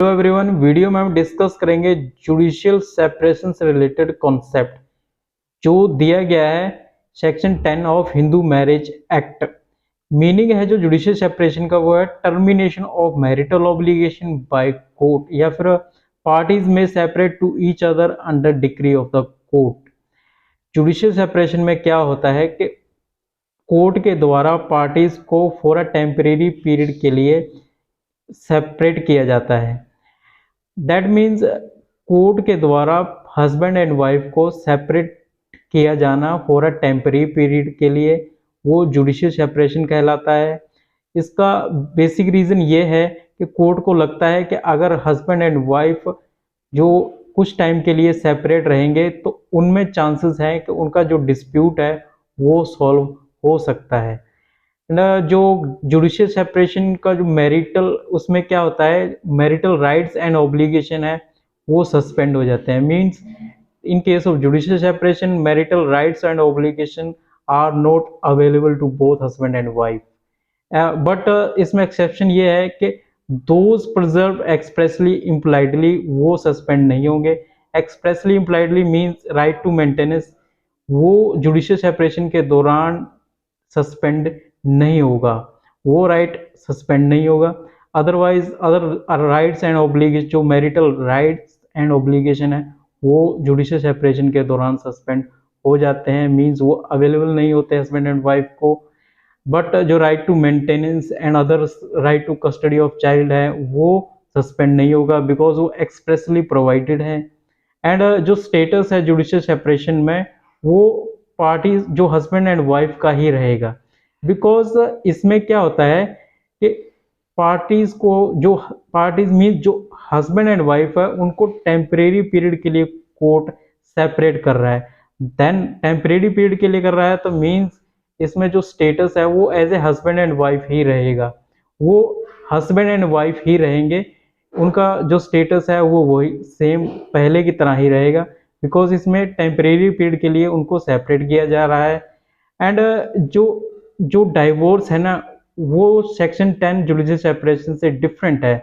Hello everyone, video में हम discuss करेंगे जुडिशियल सेपरेशन से रिलेटेड कॉन्सेप्ट जो दिया गया है section 10 of Hindu marriage act. Meaning है जो जुडिशियल सेपरेशन का वो है termination of marital obligation by court या फिर पार्टीज में separate to each other under decree of the court. Judicial separation में क्या होता है कि कोर्ट के द्वारा पार्टीज को फॉर अ टेम्परेरी पीरियड के लिए सेपरेट किया जाता है। दैट मीन्स कोर्ट के द्वारा हस्बैंड एंड वाइफ को सेपरेट किया जाना फॉर अ टेम्परेरी पीरियड के लिए वो जुडिशियल सेपरेशन कहलाता है। इसका बेसिक रीज़न ये है कि कोर्ट को लगता है कि अगर हस्बैंड एंड वाइफ जो कुछ टाइम के लिए सेपरेट रहेंगे तो उनमें चांसेस हैं कि उनका जो डिस्प्यूट है वो सॉल्व हो सकता है ना। जो जुडिशियल सेपरेशन का जो मैरिटल उसमें क्या होता है, मैरिटल राइट्स एंड ऑब्लिगेशन है वो सस्पेंड हो जाते हैं। Means in case of judicial separation marital rights and obligation are not available to both husband and wife. But इसमें एक्सेप्शन ये है कि दोज प्रिजर्व एक्सप्रेसली इम्प्लाइडली वो सस्पेंड नहीं होंगे। Expressly impliedly means right to maintenance वो judicial separation के दौरान सस्पेंड नहीं होगा, वो राइट सस्पेंड नहीं होगा। Otherwise other rights and obligation जो मैरिटल राइट्स एंड ऑब्लिगेशन है वो जुडिशियल सेपरेशन के दौरान सस्पेंड हो जाते हैं। मींस वो अवेलेबल नहीं होते हस्बैंड एंड वाइफ को। बट जो right to maintenance and other right to custody of child है वो सस्पेंड नहीं होगा बिकॉज वो एक्सप्रेसली प्रोवाइडेड है। एंड जो स्टेटस है जुडिशियल सेपरेशन में वो पार्टी जो हस्बैंड एंड वाइफ का ही रहेगा। बिकॉज इसमें क्या होता है कि पार्टीज को जो पार्टीज मीन जो हस्बैंड एंड वाइफ है उनको टेम्परेरी पीरियड के लिए कोर्ट सेपरेट कर रहा है। देन टेम्परेरी पीरियड के लिए कर रहा है तो मीन्स इसमें जो स्टेटस है वो as a husband and wife ही रहेगा, वो हस्बैंड एंड वाइफ ही रहेंगे। उनका जो स्टेटस है वो वही सेम पहले की तरह ही रहेगा बिकॉज इसमें टेम्परेरी पीरियड के लिए उनको सेपरेट किया जा रहा है। एंड जो जो डाइवोर्स है ना वो सेक्शन 10 जुडिशियल सेपरेशन से डिफरेंट है।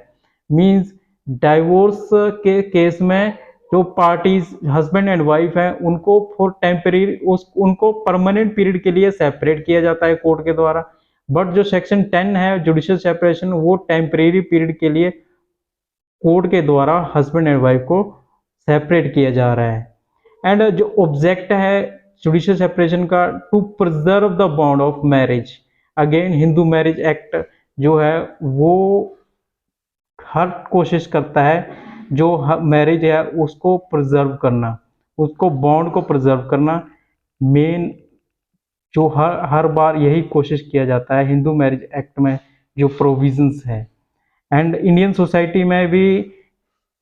मींस डाइवोर्स के केस में जो पार्टीज हस्बैंड एंड वाइफ हैं उनको फॉर टेम्परेरी उनको परमानेंट पीरियड के लिए सेपरेट किया जाता है कोर्ट के द्वारा। बट जो सेक्शन 10 है जुडिशियल सेपरेशन वो टेम्परेरी पीरियड के लिए कोर्ट के द्वारा हस्बैंड एंड वाइफ को सेपरेट किया जा रहा है। एंड जो ऑब्जेक्ट है जुडिशियल सेपरेशन का to preserve the bond of marriage. Again Hindu marriage act जो है वो हर कोशिश करता है जो मैरिज है उसको प्रिजर्व करना, उसको बॉन्ड को प्रिजर्व करना। मेन जो हर बार यही कोशिश किया जाता है हिंदू मैरिज एक्ट में जो प्रोविजंस है। एंड इंडियन सोसाइटी में भी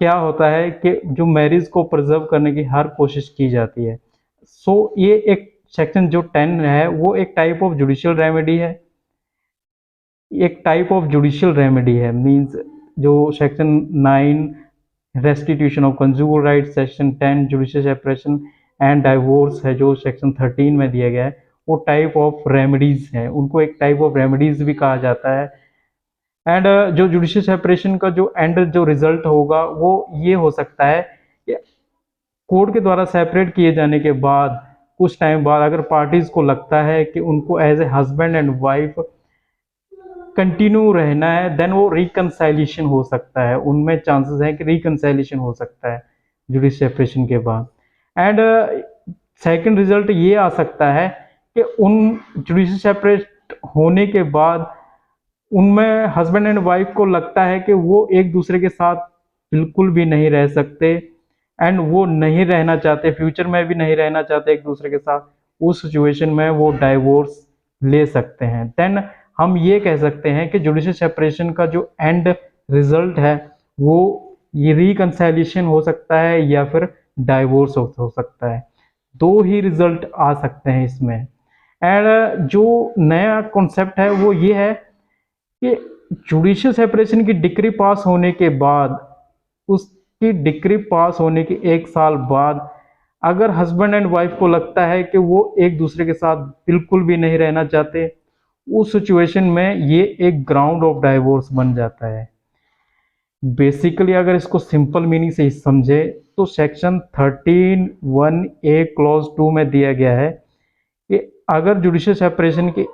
क्या होता है कि जो मैरिज को प्रिजर्व करने की हर कोशिश की जाती है। सो ये एक सेक्शन जो 10 है वो एक टाइप ऑफ जुडिशियल रेमेडी है, एक टाइप ऑफ जुडिशियल रेमेडी है। मींस जो section 9 restitution of consumer right, section 10 judicial separation and divorce है जो सेक्शन 13 में दिया गया है वो टाइप ऑफ रेमेडीज हैं, उनको एक टाइप ऑफ रेमेडीज भी कहा जाता है। एंड जो जुडिशियल सेपरेशन का जो एंड जो रिजल्ट होगा वो ये हो सकता है कि कोर्ट के द्वारा सेपरेट किए जाने के बाद कुछ टाइम बाद अगर पार्टीज को लगता है कि उनको as a husband and wife continue रहना है देन वो रिकंसाइलेशन हो सकता है, उनमें चांसेस है कि रिकंसाइलेशन हो सकता है जुडिशियल सेपरेशन के बाद। एंड सेकंड रिजल्ट ये आ सकता है कि उन जुडिशियल सेपरेट होने के बाद उनमें हस्बैंड एंड वाइफ को लगता है कि वो एक दूसरे के साथ बिल्कुल भी नहीं रह सकते एंड वो नहीं रहना चाहते, फ्यूचर में भी नहीं रहना चाहते एक दूसरे के साथ। उस सिचुएशन में वो डाइवोर्स ले सकते हैं। देन हम ये कह सकते हैं कि जुडिशियल सेपरेशन का जो एंड रिजल्ट है वो ये रिकंसाइलेशन हो सकता है या फिर डाइवोर्स हो सकता है। दो ही रिजल्ट आ सकते हैं इसमें। एंड जो नया कॉन्सेप्ट है वो ये है कि जुडिशियल सेपरेशन की डिक्री पास होने के बाद, उसकी डिक्री पास होने के 1 साल बाद अगर हस्बैंड एंड वाइफ को लगता है कि वो एक दूसरे के साथ बिल्कुल भी नहीं रहना चाहते, उस सिचुएशन में ये एक ग्राउंड ऑफ डाइवोर्स बन जाता है। बेसिकली अगर इसको सिंपल मीनिंग से समझे तो सेक्शन 13(1)(a) क्लॉज 2 में दिया गया है कि अगर जुडिशियल सेपरेशन की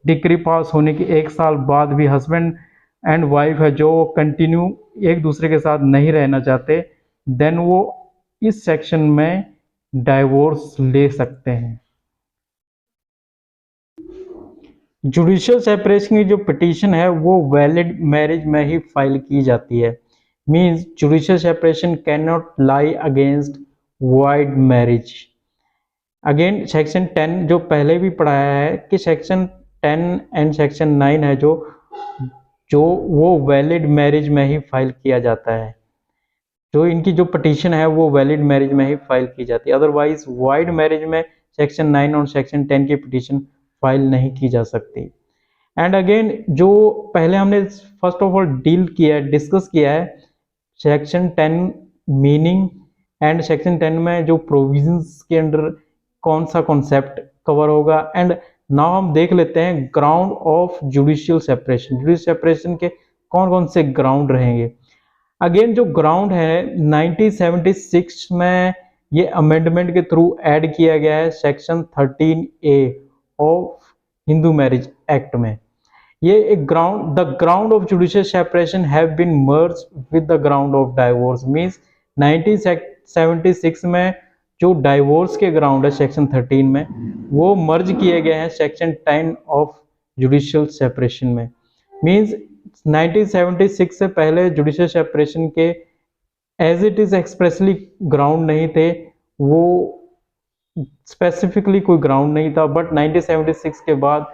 डिक्री पास होने के 1 साल बाद भी हस्बैंड एंड वाइफ है जो कंटिन्यू एक दूसरे के साथ नहीं रहना चाहते, देन वो इस सेक्शन में डाइवोर्स ले सकते हैं। जुडिशियल सेपरेशन की जो पिटीशन है वो वैलिड मैरिज में ही फाइल की जाती है। Means judicial separation can not lie against void marriage. Again section 10 जो पहले भी पढ़ाया है कि सेक्शन 10 एंड सेक्शन 9 है जो वो वैलिड मैरिज में ही फाइल किया जाता है। जो इनकी जो पिटीशन है वो वैलिड मैरिज में ही फाइल की जाती है, अदरवाइज वाइड मैरिज में सेक्शन 9 और सेक्शन 10 की पिटीशन फाइल नहीं की जा सकती। एंड अगेन जो पहले हमने फर्स्ट ऑफ ऑल डिस्कस किया है सेक्शन 10 मीनिंग एंड सेक्शन 10 में जो प्रोविजंस के अंडर कौन सा कॉन्सेप्ट कवर होगा। एंड नाउ हम देख लेते हैं ground of judicial separation. Judicial separation के कौन कौन से ग्राउंड रहेंगे। अगेन जो ग्राउंड है 1976 में ये अमेंडमेंट के थ्रू ऐड किया गया है section 13A of Hindu marriage act में। ये एक the ground of judicial separation have been merge with the ground of divorce. Means 1976 में जो डाइवोर्स के ग्राउंड है सेक्शन 13 में वो मर्ज किए गए हैं सेक्शन 10 ऑफ जुडिशियल सेपरेशन में। मींस 1976 से पहले जुडिशियल सेपरेशन के as it is expressly ground नहीं थे, वो स्पेसिफिकली कोई ग्राउंड नहीं था, बट 1976 के बाद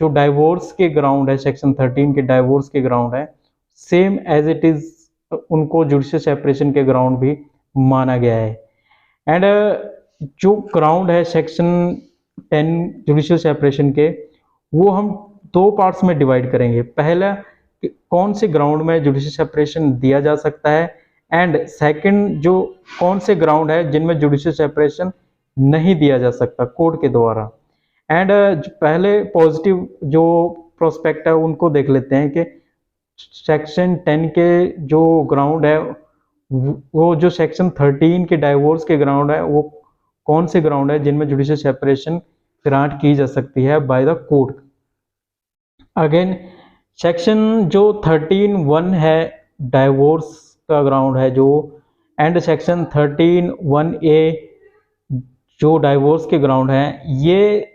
जो डाइवोर्स के ग्राउंड है सेक्शन 13 के डाइवोर्स के ग्राउंड है सेम एज इट इज उनको जुडिशियल सेपरेशन के ग्राउंड भी माना गया है। एंड जो ग्राउंड है सेक्शन 10 जुडिशियल सेपरेशन के वो हम दो पार्ट्स में डिवाइड करेंगे। पहला कौन से ग्राउंड में जुडिशियल सेपरेशन दिया जा सकता है एंड सेकंड जो कौन से ग्राउंड है जिनमें जुडिशियल सेपरेशन नहीं दिया जा सकता कोर्ट के द्वारा। एंड पहले पॉजिटिव जो प्रोस्पेक्ट है उनको देख लेते हैं कि सेक्शन 10 के जो ग्राउंड है वो जो सेक्शन 13 के डाइवोर्स के ग्राउंड है वो कौन से ग्राउंड है जिनमें जुडिशियल सेपरेशन ग्रांट की जा सकती है by the court. Again section जो 13(1) है डाइवोर्स का ग्राउंड है जो, एंड सेक्शन 13(1)(a) जो डाइवोर्स के ग्राउंड है। ये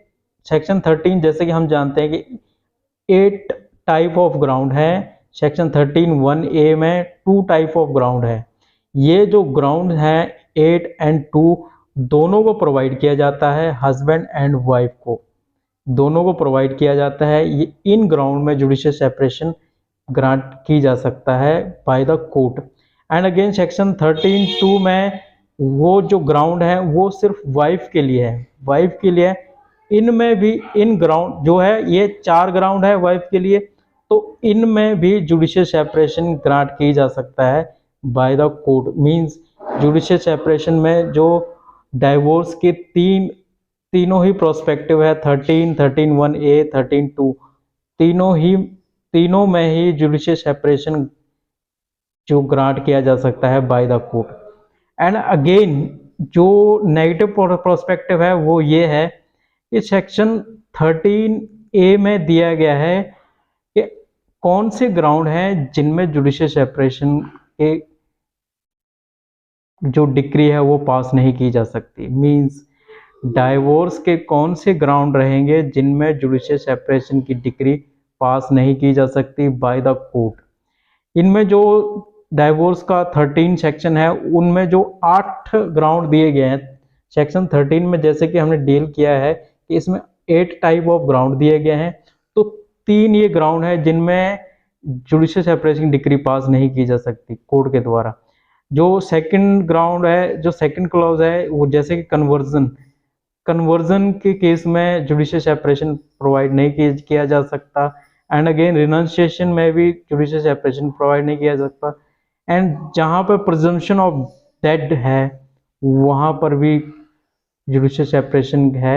सेक्शन 13 जैसे कि हम जानते हैं कि 8 टाइप ऑफ ग्राउंड है, सेक्शन 13(1)(a) में 2 टाइप ऑफ ग्राउंड है। ये जो ग्राउंड है 8 एंड 2 दोनों को प्रोवाइड किया जाता है हस्बैंड एंड वाइफ को, दोनों को प्रोवाइड किया जाता है। ये इन ग्राउंड में जुडिशियल सेपरेशन ग्रांट की जा सकता है by the court. And again section 13(2) में वो जो ग्राउंड है वो सिर्फ वाइफ के लिए है, वाइफ के लिए। इनमें भी इन ग्राउंड जो है ये 4 ग्राउंड है वाइफ के लिए, तो इनमें भी जुडिशियल सेपरेशन ग्रांट की जा सकता है by the court. Means judicial separation में जो डाइवोर्स के तीनों ही प्रोस्पेक्टिव है 13, 13(1)(a), 13(2) तीनों में ही जुडिशियल सेपरेशन जो ग्रांट किया जा सकता है by the court. And again जो नेगेटिव प्रोस्पेक्टिव है वो ये है कि सेक्शन 13A में दिया गया है कि कौन से ग्राउंड हैं जिनमें जुडिशियल सेपरेशन के जो डिक्री है वो पास नहीं की जा सकती। मींस डाइवोर्स के कौन से ग्राउंड रहेंगे जिनमें जुडिशियल सेपरेशन की डिक्री पास नहीं की जा सकती बाय द कोर्ट। इनमें जो डाइवोर्स का 13 सेक्शन है उनमें जो 8 ग्राउंड दिए गए हैं सेक्शन 13 में, जैसे कि हमने डील किया है कि इसमें 8 टाइप ऑफ ग्राउंड दिए गए हैं, तो 3 ये ग्राउंड है जिनमें जुडिशियल सेपरेशन डिक्री पास नहीं की जा सकती कोर्ट के द्वारा। जो सेकंड ग्राउंड है, जो सेकंड क्लॉज है वो जैसे कि कन्वर्जन के केस में जुडिशियल सेपरेशन प्रोवाइड नहीं किया जा सकता। एंड अगेन रिनाउंसिएशन में भी जुडिशियल सेपरेशन प्रोवाइड नहीं किया जा सकता। एंड जहां पर प्रिजम्पशन ऑफ डेड है वहां पर भी जुडिशियल सेपरेशन है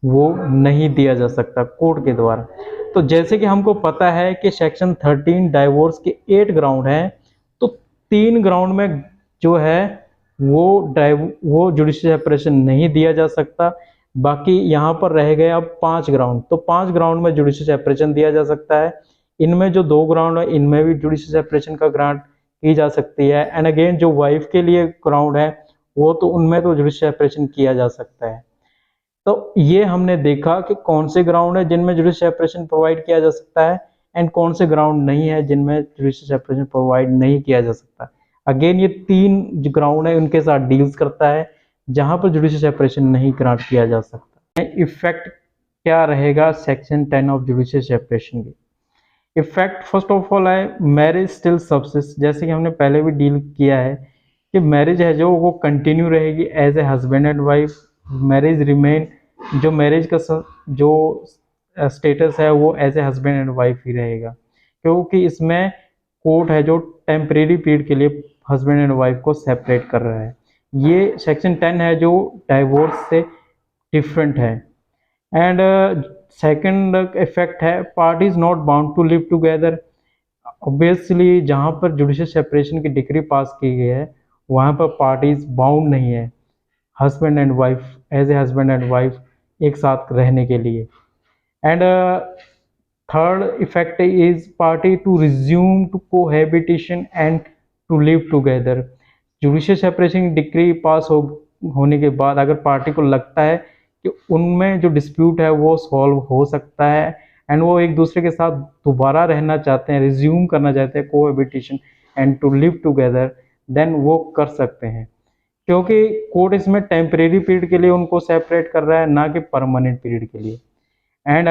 वो नहीं दिया जा सकता कोर्ट के द्वारा। तो जैसे कि हमको पता है कि सेक्शन 13 डाइवोर्स के 8 ग्राउंड हैं, तो 3 ग्राउंड में जो है वो जुडिशियल सेपरेशन नहीं दिया जा सकता। बाकी यहाँ पर रह गए अब 5 ग्राउंड, तो 5 ग्राउंड में जुडिशियल सेपरेशन दिया जा सकता है। इनमें जो 2 ग्राउंड है इनमें भी जुडिशियल सेपरेशन का ग्रांट की जा सकती है। एंड अगेन जो वाइफ के लिए ग्राउंड है वो तो उनमें तो जुडिशियल सेपरेशन किया जा सकता है। तो ये हमने देखा कि कौन से ग्राउंड है जिनमें जुडिशियल सेपरेशन प्रोवाइड किया जा सकता है एंड कौन से ग्राउंड नहीं है जिनमें जुडिशियल सेपरेशन प्रोवाइड नहीं किया जा सकता। अगेन ये 3 जो ग्राउंड है उनके साथ डील्स करता है जहां पर जुडिशियल सेपरेशन नहीं ग्रांट किया जा सकता। इफेक्ट क्या रहेगा सेक्शन 10 ऑफ जुडिशियल सेपरेशन की? इफेक्ट फर्स्ट ऑफ ऑल है मैरिज स्टिल सबसिस्ट, जैसे कि हमने पहले भी डील किया है कि मैरिज है जो वो कंटिन्यू रहेगी as a husband and wife. Marriage remain, जो मैरिज का जो स्टेटस है वो as a husband and wife ही रहेगा, क्योंकि इसमें कोर्ट है जो टेम्परेरी पीरियड के लिए हस्बैंड एंड वाइफ को सेपरेट कर रहा है। ये सेक्शन 10 है जो डाइवोर्स से डिफरेंट है। एंड सेकंड इफेक्ट है parties not bound to live together. Obviously जहाँ पर जुडिशियल सेपरेशन की डिक्री पास की गई है वहाँ पर पार्टीज बाउंड नहीं है husband and wife as a husband and wife एक साथ रहने के लिए। And third effect is party to resume to cohabitation and to live together. Judicial separation की डिक्री पास होने के बाद अगर पार्टी को लगता है कि उनमें जो डिस्प्यूट है वो सॉल्व हो सकता है एंड वो एक दूसरे के साथ दोबारा रहना चाहते हैं, रिज्यूम करना चाहते हैं cohabitation and to live together, then वो कर सकते हैं, क्योंकि कोर्ट इसमें टेम्परेरी पीरियड के लिए उनको सेपरेट कर रहा है ना कि परमानेंट पीरियड के लिए। And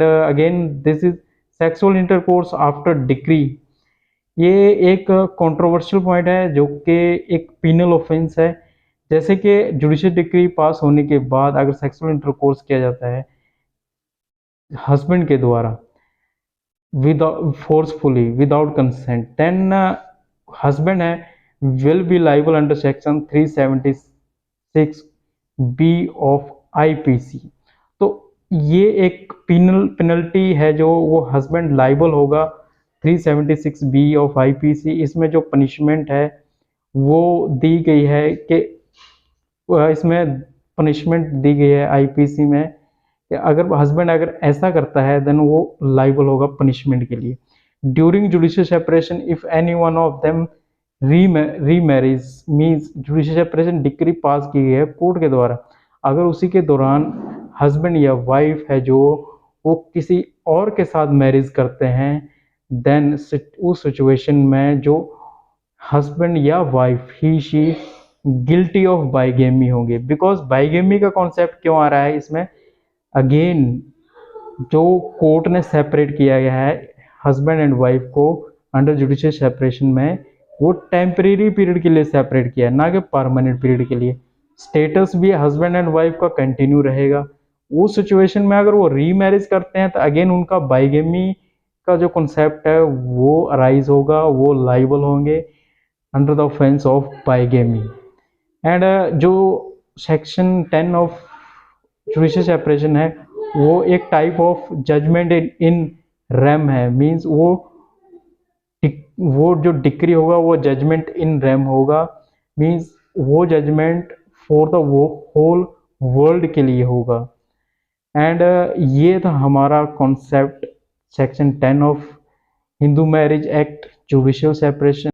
again this is sexual intercourse after decree. ये एक कंट्रोवर्शियल पॉइंट है जो कि एक पिनल ऑफेंस है। जैसे कि जुडिशियल डिक्री पास होने के बाद अगर सेक्सुअल इंटरकोर्स किया जाता है हस्बैंड के द्वारा without forcefully without consent, then husband है will be liable under section 376 B of IPC. तो ये एक पेनल्टी है जो वो हस्बैंड लाइबल होगा 376 बी ऑफ आईपीसी। इसमें जो पनिशमेंट है वो दी गई है कि इसमें पनिशमेंट दी गई है आईपीसी में कि अगर हस्बैंड अगर ऐसा करता है देन वो लाइबल होगा पनिशमेंट के लिए। During judicial separation if any one of them remarriage means judicial separation decree pass की गई है कोर्ट के द्वारा, अगर उसी के दौरान हस्बैंड या वाइफ है जो वो किसी और के साथ मैरिज करते हैं देन उस सिचुएशन में जो हस्बैंड या wife he she guilty of bigamy होंगे। बिकॉज बाइगेमी का कॉन्सेप्ट क्यों आ रहा है इसमें? अगेन जो कोर्ट ने सेपरेट किया गया है हस्बैंड एंड वाइफ को अंडर जुडिशियल सेपरेशन में वो टेम्परेरी पीरियड के लिए सेपरेट किया है ना कि परमानेंट पीरियड के लिए। स्टेटस भी हस्बैंड एंड वाइफ का कंटिन्यू रहेगा। उस सिचुएशन में अगर वो रीमैरिज करते हैं तो अगेन उनका बाइगेमी का जो कॉन्सेप्ट है वो अराइज होगा, वो लाइबल होंगे under the offence of bigamy. And जो सेक्शन 10 ऑफ जुडिशियल सेपरेशन है वो एक type of judgment in rem है। मींस वो जो डिक्री होगा वो जजमेंट इन रेम होगा। मींस वो judgment for the whole world के लिए होगा। एंड ये था हमारा concept section 10 of Hindu marriage act judicial separation.